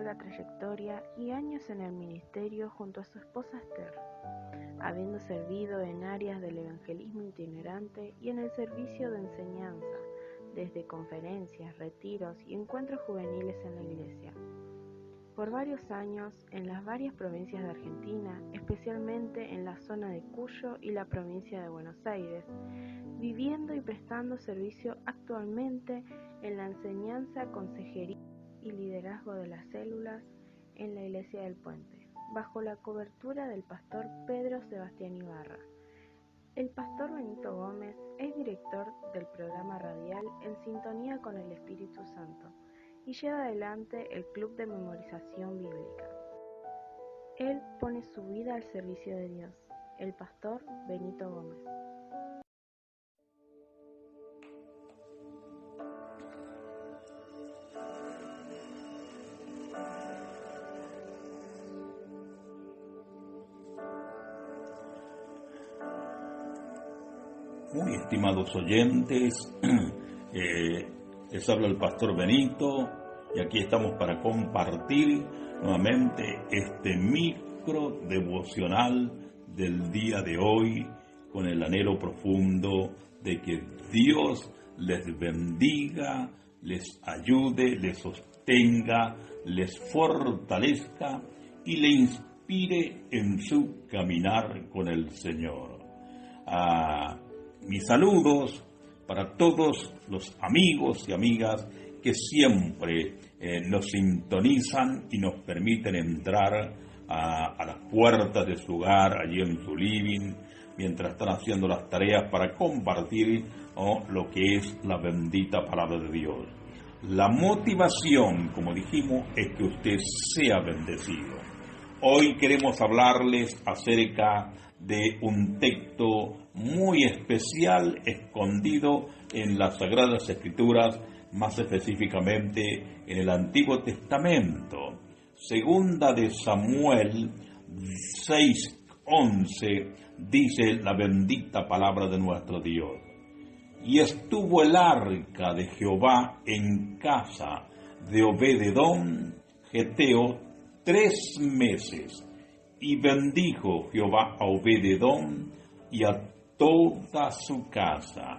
larga trayectoria y años en el ministerio junto a su esposa Esther, habiendo servido en áreas del evangelismo itinerante y en el servicio de enseñanza, desde conferencias, retiros y encuentros juveniles en la iglesia. Por varios años en las varias provincias de Argentina, especialmente en la zona de Cuyo y la provincia de Buenos Aires, viviendo y prestando servicio actualmente en la enseñanza, consejería y liderazgo de las células en la Iglesia del Puente, bajo la cobertura del pastor Pedro Sebastián Ibarra. El pastor Benito Gómez es director del programa radial En Sintonía con el Espíritu Santo y lleva adelante el Club de Memorización Bíblica. Él pone su vida al servicio de Dios. El pastor Benito Gómez. Muy estimados oyentes, les habla el pastor Benito y aquí estamos para compartir nuevamente este micro devocional del día de hoy con el anhelo profundo de que Dios les bendiga, les ayude, les sostenga, les fortalezca y le inspire en su caminar con el Señor. Mis saludos para todos los amigos y amigas que siempre nos sintonizan y nos permiten entrar a las puertas de su hogar, allí en su living, mientras están haciendo las tareas para compartir lo que es la bendita palabra de Dios. La motivación, como dijimos, es que usted sea bendecido. Hoy queremos hablarles acerca de un texto muy especial escondido en las Sagradas Escrituras, más específicamente en el Antiguo Testamento. Segunda de Samuel 6:11 dice la bendita palabra de nuestro Dios. Y estuvo el arca de Jehová en casa de Obed-edom, geteo, 3 meses. Y bendijo Jehová a Obed-edom y a toda su casa.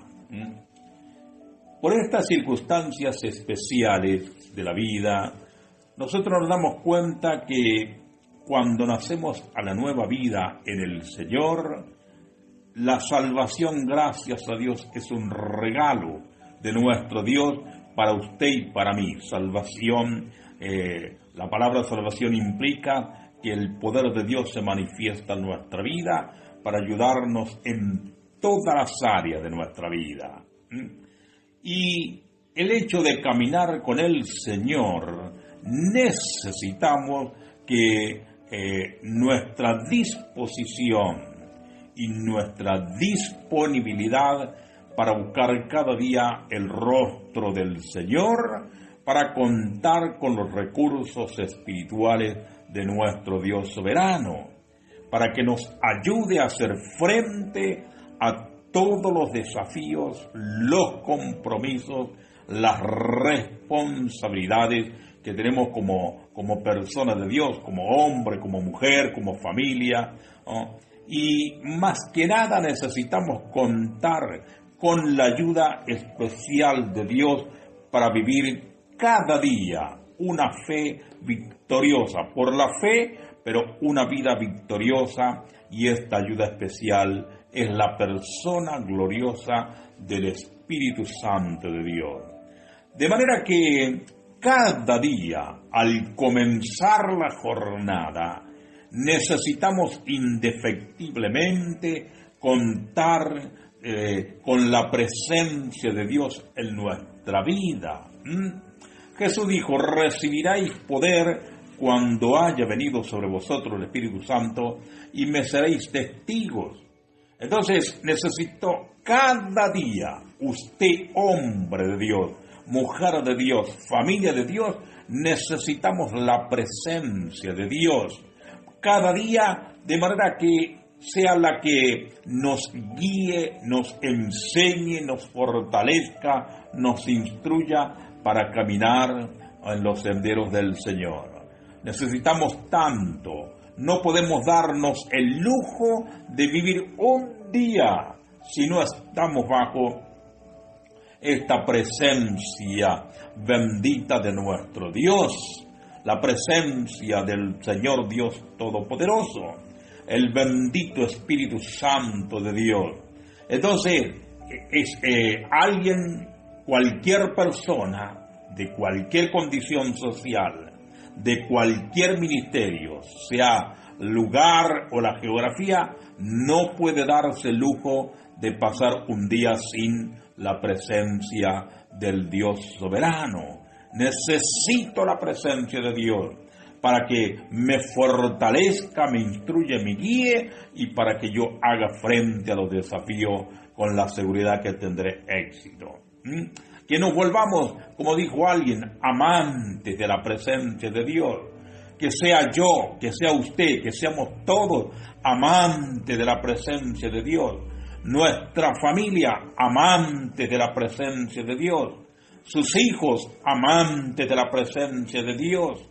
Por estas circunstancias especiales de la vida, nosotros nos damos cuenta que cuando nacemos a la nueva vida en el Señor, la salvación, gracias a Dios, es un regalo de nuestro Dios para usted y para mí. Salvación, la palabra salvación implica que el poder de Dios se manifiesta en nuestra vida para ayudarnos en todas las áreas de nuestra vida. Y el hecho de caminar con el Señor, necesitamos que nuestra disposición y nuestra disponibilidad para buscar cada día el rostro del Señor, para contar con los recursos espirituales de nuestro Dios soberano, para que nos ayude a hacer frente a todos los desafíos, los compromisos, las responsabilidades que tenemos como personas de Dios, como hombre, como mujer, como familia, ¿no? Y más que nada necesitamos contar con la ayuda especial de Dios para vivir cada día una fe victoriosa, por la fe, pero una vida victoriosa, y esta ayuda especial es la persona gloriosa del Espíritu Santo de Dios. De manera que cada día, al comenzar la jornada, necesitamos indefectiblemente contar con la presencia de Dios en nuestra vida. Jesús dijo: recibiréis poder cuando haya venido sobre vosotros el Espíritu Santo y me seréis testigos. Entonces necesito cada día, usted, hombre de Dios, mujer de Dios, familia de Dios, necesitamos la presencia de Dios cada día, de manera que sea la que nos guíe, nos enseñe, nos fortalezca, nos instruya para caminar en los senderos del Señor. necesitamos tanto. No podemos darnos el lujo de vivir un día si no estamos bajo esta presencia bendita de nuestro Dios, la presencia del Señor Dios Todopoderoso, el bendito Espíritu Santo de Dios. Entonces, cualquier persona, de cualquier condición social, de cualquier ministerio, sea lugar o la geografía, no puede darse el lujo de pasar un día sin la presencia del Dios soberano. Necesito la presencia de Dios para que me fortalezca, me instruya, me guíe y para que yo haga frente a los desafíos con la seguridad que tendré éxito. Que nos volvamos, como dijo alguien, amantes de la presencia de Dios. Que sea yo, que sea usted, que seamos todos amantes de la presencia de Dios. Nuestra familia, amantes de la presencia de Dios. Sus hijos, amantes de la presencia de Dios.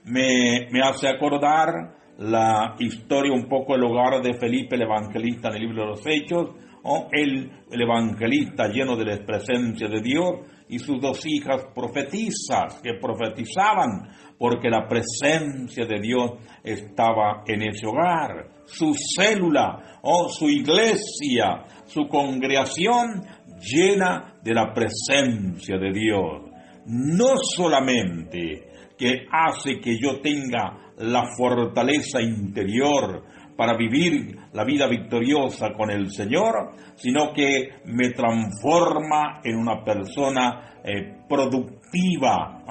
Me hace acordar la historia un poco del hogar de Felipe el Evangelista en el libro de los Hechos. El evangelista lleno de la presencia de Dios y sus dos hijas profetizas que profetizaban porque la presencia de Dios estaba en ese hogar. Su célula, su iglesia, su congregación llena de la presencia de Dios. No solamente que hace que yo tenga la fortaleza interior para vivir la vida victoriosa con el Señor, sino que me transforma en una persona productiva,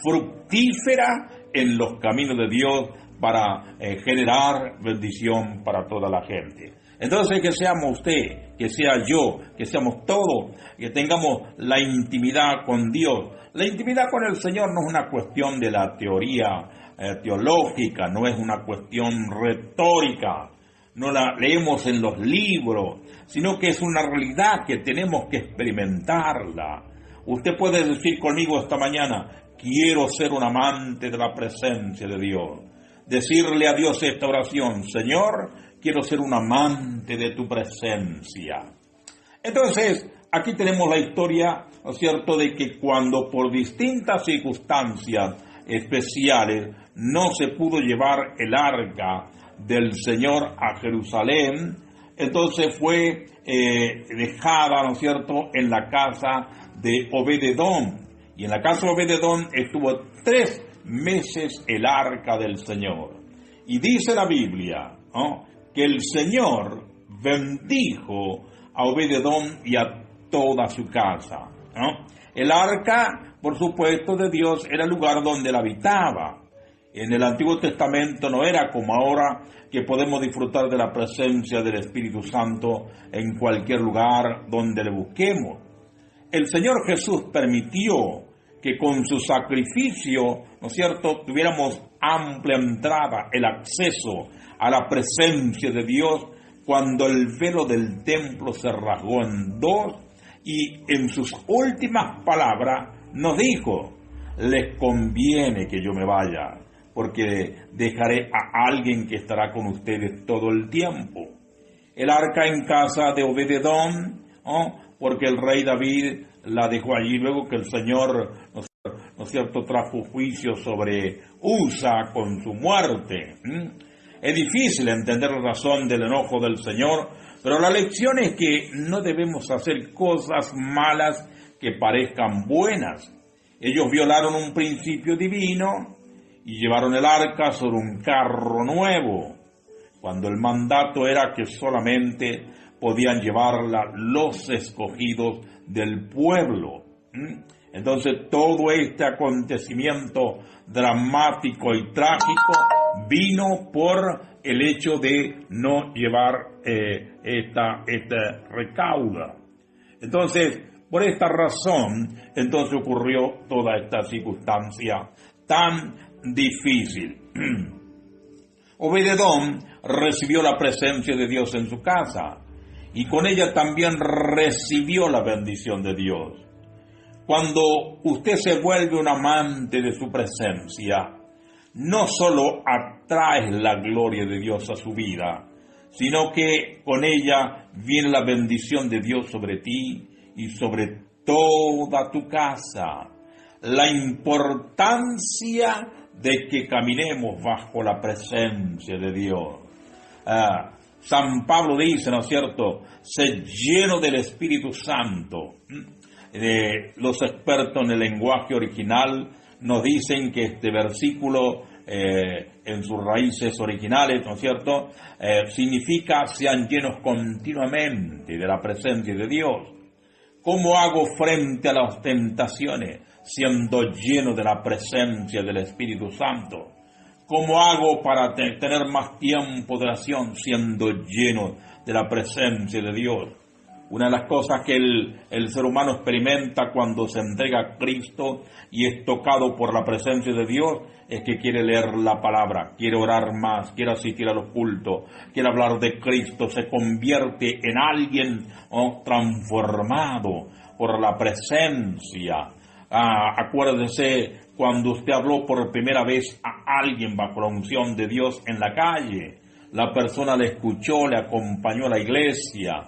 fructífera en los caminos de Dios para generar bendición para toda la gente. Entonces, que seamos usted, que sea yo, que seamos todos, que tengamos la intimidad con Dios. La intimidad con el Señor no es una cuestión de la teoría teológica, no es una cuestión retórica, no la leemos en los libros, sino que es una realidad que tenemos que experimentarla. Usted puede decir conmigo esta mañana, quiero ser un amante de la presencia de Dios. Decirle a Dios esta oración, Señor, quiero ser un amante de tu presencia. Entonces, aquí tenemos la historia, ¿no es cierto?, de que cuando por distintas circunstancias especiales no se pudo llevar el arca del Señor a Jerusalén, entonces fue dejada, ¿no es cierto?, en la casa de Obed-edom. Y en la casa de Obed-edom estuvo 3 meses el arca del Señor. Y dice la Biblia, ¿no?, que el Señor bendijo a Obed-edom y a toda su casa, ¿no? El arca, por supuesto, de Dios era el lugar donde él habitaba. En el Antiguo Testamento no era como ahora que podemos disfrutar de la presencia del Espíritu Santo en cualquier lugar donde le busquemos. El Señor Jesús permitió que con su sacrificio, ¿no es cierto?, tuviéramos amplia entrada, el acceso a la presencia de Dios cuando el velo del templo se rasgó en 2 y en sus últimas palabras nos dijo, les conviene que yo me vaya, porque dejaré a alguien que estará con ustedes todo el tiempo. El arca en casa de Obed-edom, porque el rey David la dejó allí luego que el Señor, ¿no es cierto?, trajo juicio sobre Usa con su muerte. Es difícil entender la razón del enojo del Señor, pero la lección es que no debemos hacer cosas malas que parezcan buenas. Ellos violaron un principio divino y llevaron el arca sobre un carro nuevo, cuando el mandato era que solamente podían llevarla los escogidos del pueblo. Entonces todo este acontecimiento dramático y trágico vino por el hecho de no llevar esta recauda. Entonces, por esta razón, entonces ocurrió toda esta circunstancia tan difícil. Obed-edom recibió la presencia de Dios en su casa y con ella también recibió la bendición de Dios. Cuando usted se vuelve un amante de su presencia, no solo atraes la gloria de Dios a su vida, sino que con ella viene la bendición de Dios sobre ti y sobre toda tu casa. La importancia de que caminemos bajo la presencia de Dios. San Pablo dice, ¿no es cierto?, sé lleno del Espíritu Santo. Los expertos en el lenguaje original nos dicen que este versículo, en sus raíces originales, ¿no es cierto?, significa sean llenos continuamente de la presencia de Dios. ¿Cómo hago frente a las tentaciones? Siendo lleno de la presencia del Espíritu Santo. ¿Cómo hago para tener más tiempo de oración? Siendo lleno de la presencia de Dios. Una de las cosas que el ser humano experimenta cuando se entrega a Cristo y es tocado por la presencia de Dios es que quiere leer la palabra, quiere orar más, quiere asistir a los cultos, quiere hablar de Cristo, se convierte en alguien transformado por la presencia. Acuérdese cuando usted habló por primera vez a alguien bajo la unción de Dios en la calle. La persona le escuchó, le acompañó a la iglesia.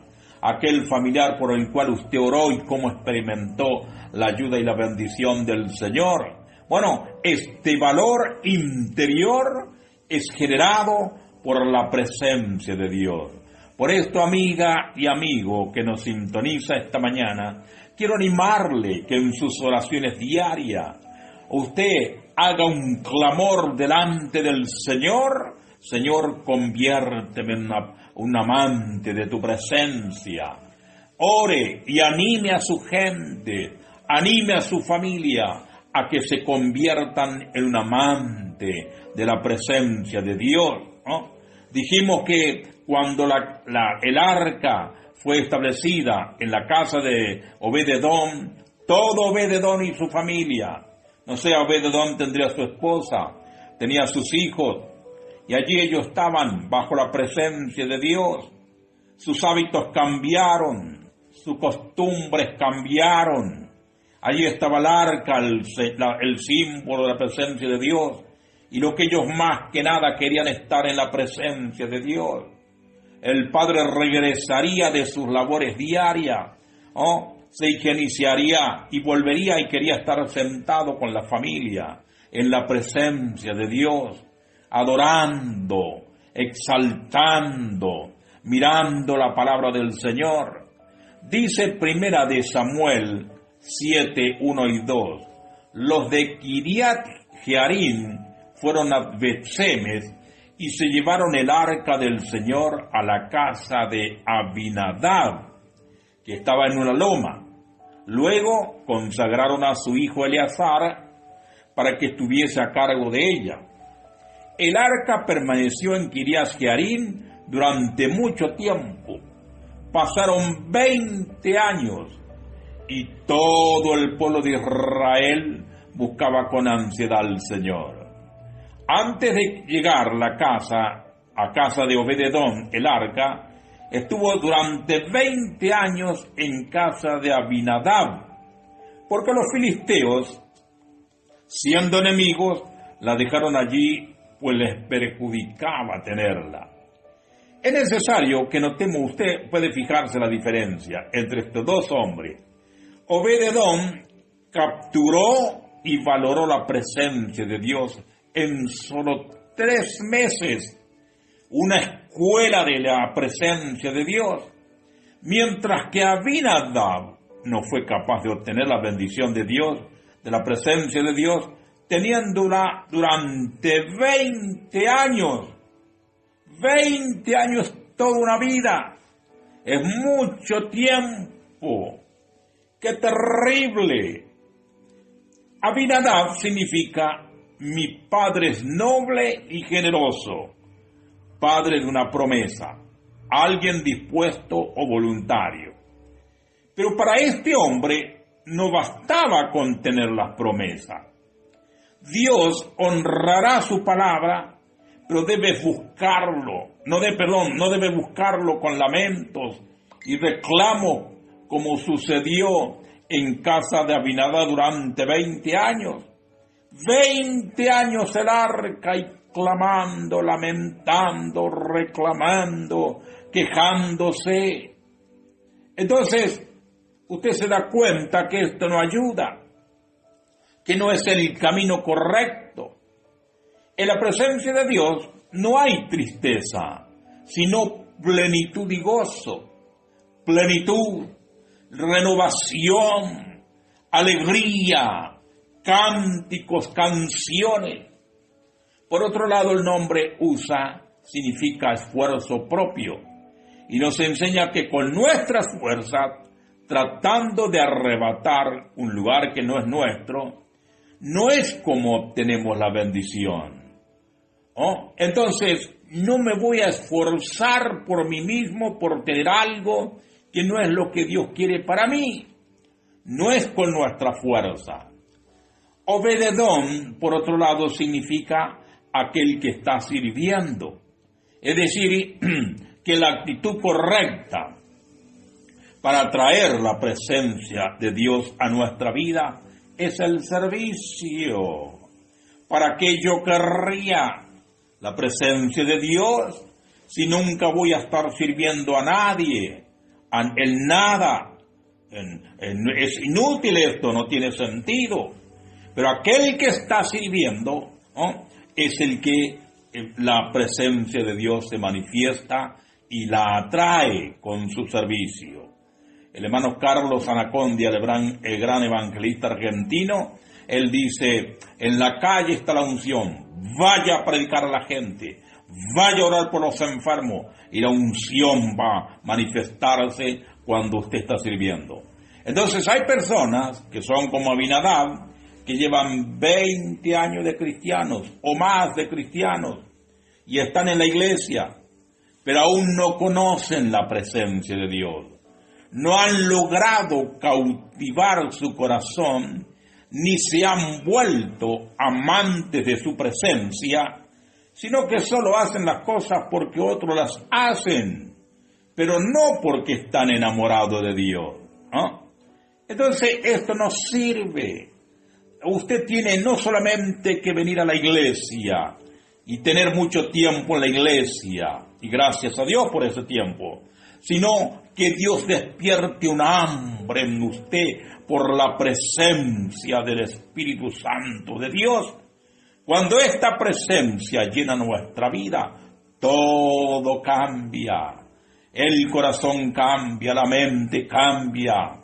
Aquel familiar por el cual usted oró y cómo experimentó la ayuda y la bendición del Señor. Bueno, este valor interior es generado por la presencia de Dios. Por esto, amiga y amigo que nos sintoniza esta mañana, quiero animarle que en sus oraciones diarias usted haga un clamor delante del Señor. Señor, conviérteme en un amante de tu presencia. Ore y anime a su gente, anime a su familia a que se conviertan en un amante de la presencia de Dios, ¿no? Dijimos que cuando el arca fue establecida en la casa de Obed-Edom, todo Obed-Edom y su familia, no sé, Obed-Edom tendría su esposa, tenía sus hijos, y allí ellos estaban bajo la presencia de Dios. Sus hábitos cambiaron, sus costumbres cambiaron. Allí estaba el arca, el símbolo de la presencia de Dios, y lo que ellos más que nada querían estar en la presencia de Dios. El padre regresaría de sus labores diarias, se higienizaría y volvería y quería estar sentado con la familia en la presencia de Dios, adorando, exaltando, mirando la palabra del Señor. Dice Primera de Samuel 7, 1 y 2, los de Kiriat Jearim fueron a Bet-Semes y se llevaron el arca del Señor a la casa de Abinadab, que estaba en una loma. Luego consagraron a su hijo Eleazar para que estuviese a cargo de ella. El arca permaneció en Kiriat Jearim durante mucho tiempo. Pasaron 20 años y todo el pueblo de Israel buscaba con ansiedad al Señor. Antes de llegar a casa de Obed-Edom, el arca estuvo durante 20 años en casa de Abinadab, porque los filisteos, siendo enemigos, la dejaron allí, pues les perjudicaba tenerla. Es necesario que notemos, usted puede fijarse la diferencia entre estos dos hombres. Obed-Edom capturó y valoró la presencia de Dios en solo 3 meses, una escuela de la presencia de Dios, mientras que Abinadab no fue capaz de obtener la bendición de Dios, de la presencia de Dios, teniéndola durante 20 años. 20 años, toda una vida. Es mucho tiempo. ¡Qué terrible! Abinadab significa mi padre es noble y generoso, padre de una promesa, alguien dispuesto o voluntario. Pero para este hombre no bastaba con tener las promesas. Dios honrará su palabra, pero debe buscarlo, no debe buscarlo con lamentos y reclamos como sucedió en casa de Abinadab durante 20 años. 20 años el arca y clamando, lamentando, reclamando, quejándose. Entonces, usted se da cuenta que esto no ayuda, que no es el camino correcto. En la presencia de Dios no hay tristeza, sino plenitud y gozo, plenitud, renovación, alegría, cánticos, canciones. Por otro lado, el nombre USA significa esfuerzo propio y nos enseña que con nuestras fuerzas, tratando de arrebatar un lugar que no es nuestro, no es como obtenemos la bendición. ¿Oh? Entonces, no me voy a esforzar por mí mismo por tener algo que no es lo que Dios quiere para mí. No es con nuestra fuerza. Obededón, por otro lado, significa aquel que está sirviendo. Es decir, que la actitud correcta para traer la presencia de Dios a nuestra vida es el servicio. ¿Para qué yo querría la presencia de Dios si nunca voy a estar sirviendo a nadie, en nada? Es inútil esto, no tiene sentido. Pero aquel que está sirviendo, ¿no?, es el que la presencia de Dios se manifiesta y la atrae con su servicio. El hermano Carlos Anacondia, el gran evangelista argentino, él dice: en la calle está la unción, vaya a predicar a la gente, vaya a orar por los enfermos, y la unción va a manifestarse cuando usted está sirviendo. Entonces hay personas que son como Abinadab, que llevan 20 años de cristianos o más de cristianos y están en la iglesia, pero aún no conocen la presencia de Dios. No han logrado cautivar su corazón, ni se han vuelto amantes de su presencia, sino que solo hacen las cosas porque otros las hacen, pero no porque están enamorados de Dios, ¿no? Entonces esto no sirve. Usted tiene no solamente que venir a la iglesia y tener mucho tiempo en la iglesia, y gracias a Dios por ese tiempo, sino que Dios despierte una hambre en usted por la presencia del Espíritu Santo de Dios. Cuando esta presencia llena nuestra vida, todo cambia. El corazón cambia, la mente cambia,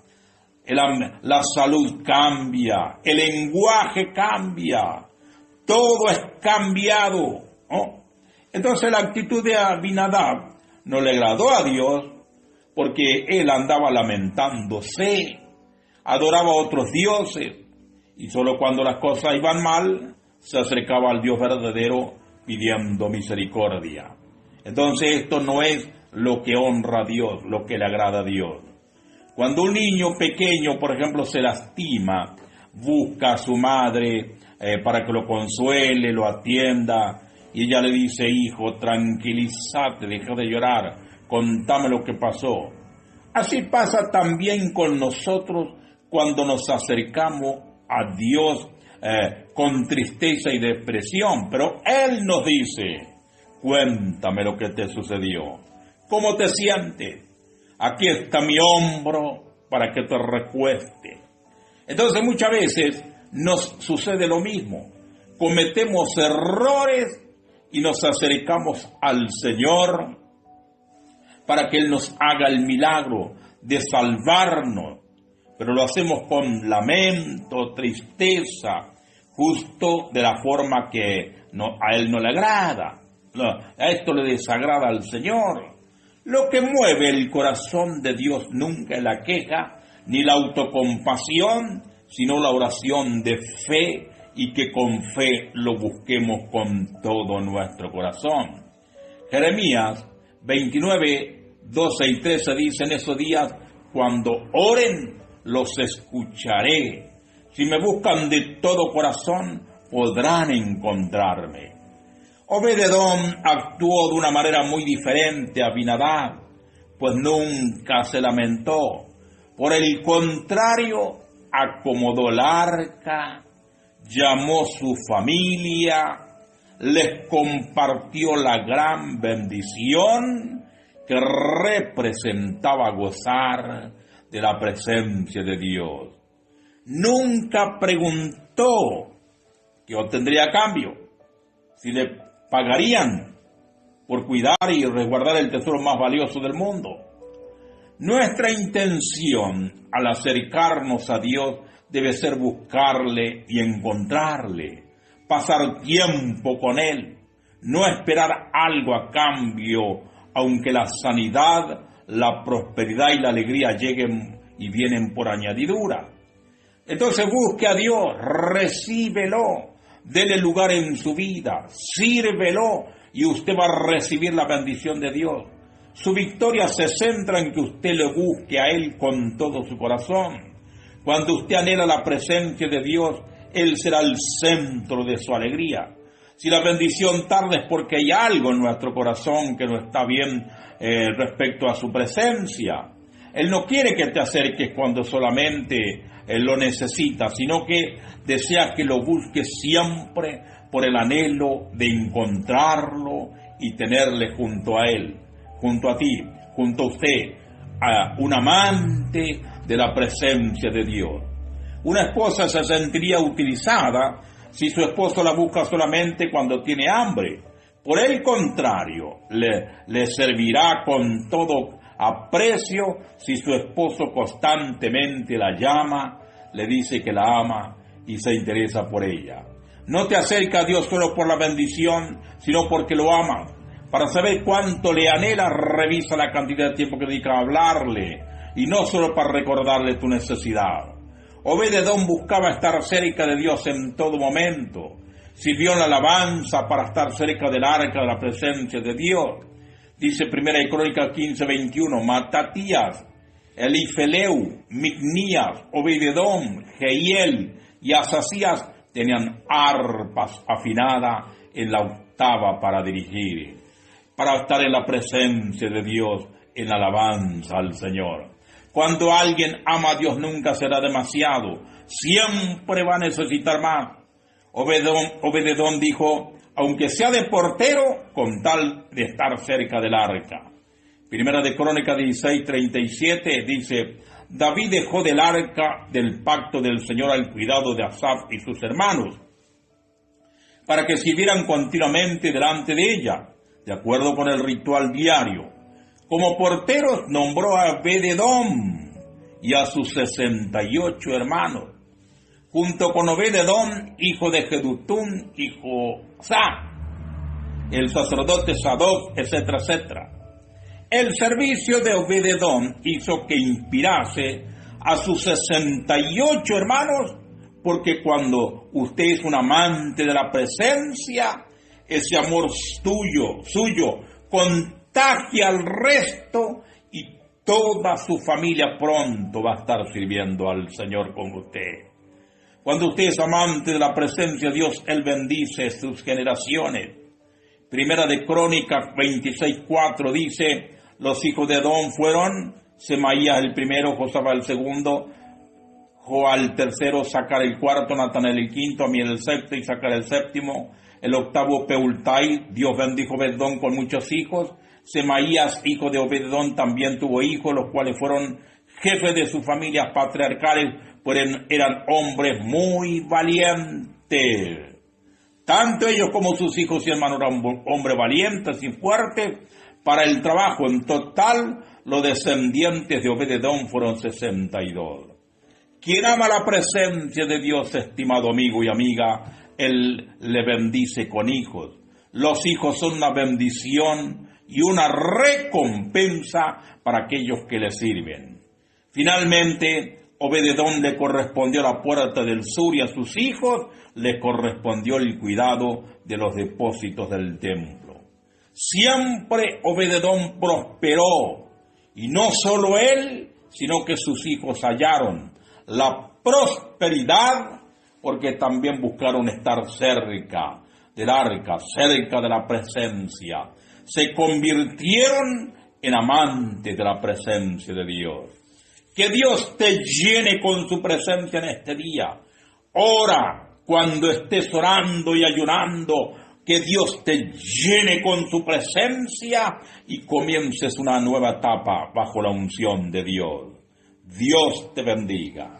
la salud cambia, el lenguaje cambia, todo es cambiado, ¿no? Entonces la actitud de Abinadab no le agradó a Dios porque él andaba lamentándose, adoraba a otros dioses y solo cuando las cosas iban mal se acercaba al Dios verdadero pidiendo misericordia. Entonces esto no es lo que honra a Dios, lo que le agrada a Dios. Cuando un niño pequeño, por ejemplo, se lastima, busca a su madre para que lo consuele, lo atienda, y ella le dice: hijo, tranquilízate, deja de llorar, contame lo que pasó. Así pasa también con nosotros cuando nos acercamos a Dios con tristeza y depresión, pero Él nos dice: cuéntame lo que te sucedió, ¿cómo te sientes? Aquí está mi hombro para que te recueste. Entonces muchas veces nos sucede lo mismo. Cometemos errores y nos acercamos al Señor para que Él nos haga el milagro de salvarnos. Pero lo hacemos con lamento, tristeza, justo de la forma que a Él no le agrada. A esto le desagrada al Señor. Lo que mueve el corazón de Dios nunca es la queja ni la autocompasión, sino la oración de fe, y que con fe lo busquemos con todo nuestro corazón. Jeremías 29, 12 y 13 dice: en esos días, cuando oren, los escucharé. Si me buscan de todo corazón, podrán encontrarme. Obededón actuó de una manera muy diferente a Abinadab, pues nunca se lamentó. Por el contrario, acomodó el arca, llamó su familia, les compartió la gran bendición que representaba gozar de la presencia de Dios. Nunca preguntó qué obtendría a cambio, si le pagarían por cuidar y resguardar el tesoro más valioso del mundo. Nuestra intención al acercarnos a Dios debe ser buscarle y encontrarle, pasar tiempo con Él, no esperar algo a cambio, aunque la sanidad, la prosperidad y la alegría lleguen y vienen por añadidura. Entonces busque a Dios, recíbelo, dele lugar en su vida, sírvelo y usted va a recibir la bendición de Dios. Su victoria se centra en que usted le busque a Él con todo su corazón. Cuando usted anhela la presencia de Dios, Él será el centro de su alegría. Si la bendición tarda es porque hay algo en nuestro corazón que no está bien respecto a su presencia. Él no quiere que te acerques cuando solamente Él lo necesita, sino que desea que lo busques siempre por el anhelo de encontrarlo y tenerle junto a Él, junto a ti, junto a usted, a un amante de la presencia de Dios. Una esposa se sentiría utilizada si su esposo la busca solamente cuando tiene hambre. Por el contrario, le servirá con todo aprecio si su esposo constantemente la llama, le dice que la ama y se interesa por ella. No te acerca a Dios solo por la bendición, sino porque lo amas. Para saber cuánto le anhela, revisa la cantidad de tiempo que dedica a hablarle, y no solo para recordarle tu necesidad. Obed-edom buscaba estar cerca de Dios en todo momento. Sirvió en la alabanza para estar cerca del arca de la presencia de Dios. Dice 1 Crónicas 15:21, Matatías, Elifeleu, Micnías, Obed-edom, Jehiel y Asasías tenían arpas afinadas en la octava para dirigir, para estar en la presencia de Dios, en alabanza al Señor. Cuando alguien ama a Dios nunca será demasiado, siempre va a necesitar más. Obed-edom dijo, aunque sea de portero, con tal de estar cerca del arca. Primera de Crónicas 16:37 dice, David dejó del arca del pacto del Señor al cuidado de Asaf y sus hermanos, para que sirvieran continuamente delante de ella, de acuerdo con el ritual diario. Como porteros nombró a Obed-edom y a sus 68 hermanos, junto con Obed-edom, hijo de Jedutún, y Josá, el sacerdote Sadoc, etcétera, etcétera. El servicio de Obed-edom hizo que inspirase a sus 68 hermanos, porque cuando usted es un amante de la presencia, ese amor suyo, contagia al resto y toda su familia pronto va a estar sirviendo al Señor con usted. Cuando usted es amante de la presencia de Dios, Él bendice sus generaciones. Primera de Crónicas 26:4 dice, los hijos de Edom fueron Semaías el primero, Josafat el segundo, Joal el tercero, Sacar el cuarto, Natanael el quinto, Amiel el sexto y Sacar el séptimo, el octavo Peultai. Dios bendijo a Obed-edom con muchos hijos. Semaías, hijo de Obed-edom, también tuvo hijos, los cuales fueron jefes de sus familias patriarcales, pues eran hombres muy valientes. Tanto ellos como sus hijos y hermanos eran hombres valientes y fuertes para el trabajo. En total, los descendientes de Obed-edom fueron 62. Quien ama la presencia de Dios, estimado amigo y amiga, Él le bendice con hijos. Los hijos son una bendición y una recompensa para aquellos que le sirven. Finalmente, Obed-edom le correspondió la puerta del sur y a sus hijos le correspondió el cuidado de los depósitos del templo. Siempre Obed-edom prosperó, y no solo él, sino que sus hijos hallaron la prosperidad porque también buscaron estar cerca del arca, cerca de la presencia. Se convirtieron en amantes de la presencia de Dios. Que Dios te llene con su presencia en este día. Ora, cuando estés orando y ayunando, que Dios te llene con su presencia y comiences una nueva etapa bajo la unción de Dios. Dios te bendiga.